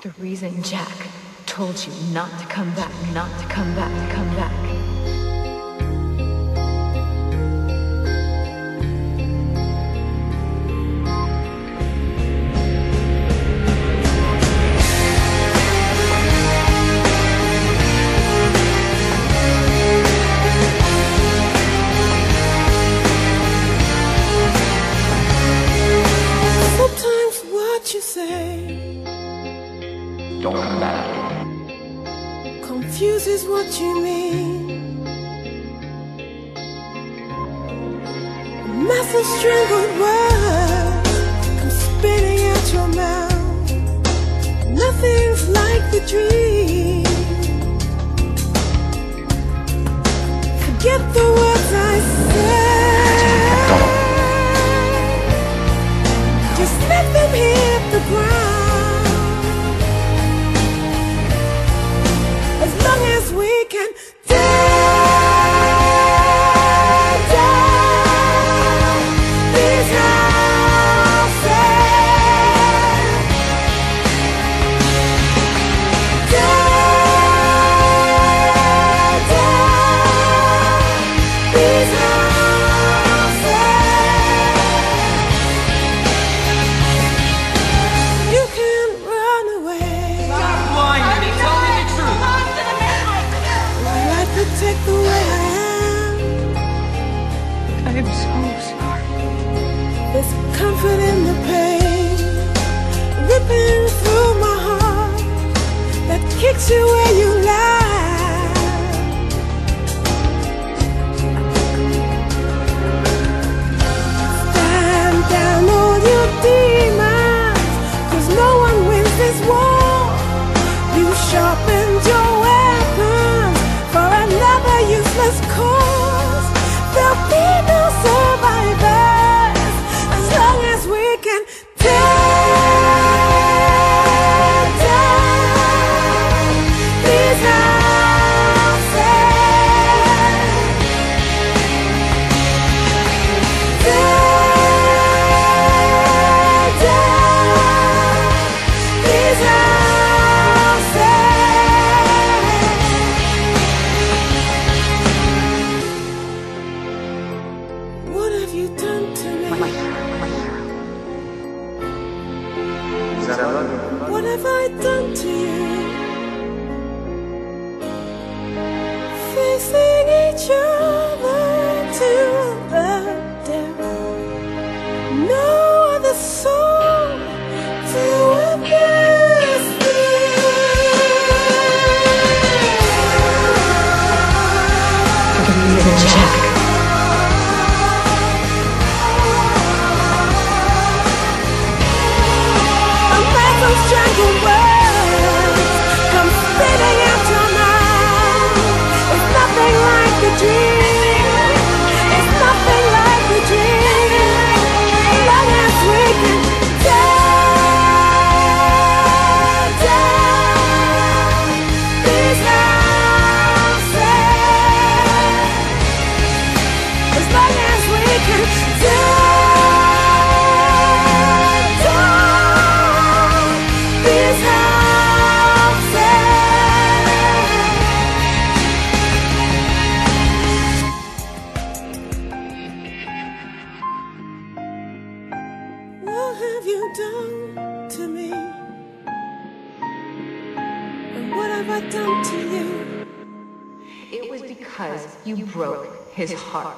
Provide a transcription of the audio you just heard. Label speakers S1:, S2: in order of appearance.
S1: The reason Jack told you not to come back, not to come back, to come back.
S2: Sometimes what you say
S3: Don't come back.
S2: confuses what you mean. A mass of strangled words come spitting out your mouth. Nothing's like the dream. Forget the words I said. Just let them hit the ground. As long as we can tear down these houses, tear down these houses. You can run away.
S3: Stop lying to me. Tell me the truth.
S2: Will I protect the way I am?
S1: I am so sorry.
S2: There's comfort in the pain, ripping through my heart, that kicks you where you lie. Stand down, all your demons, 'cause no one wins this war. You sharpened your weapons for another useless cause. There'll be no survivors as long as we can tear down these houses. Tear down these houses. What have you done to me?
S3: Is that love?
S2: What have I done to you? Facing each other to the death. No other soul to witness
S1: The reason Jack
S2: a mass of strangled words come spitting out your mouth. It's nothing like the dream. It's nothing like the dream. As long as we can tear down these houses. As long as we can tear down these houses. What have you done to me? And what have I done to you?
S1: it was because you broke his heart.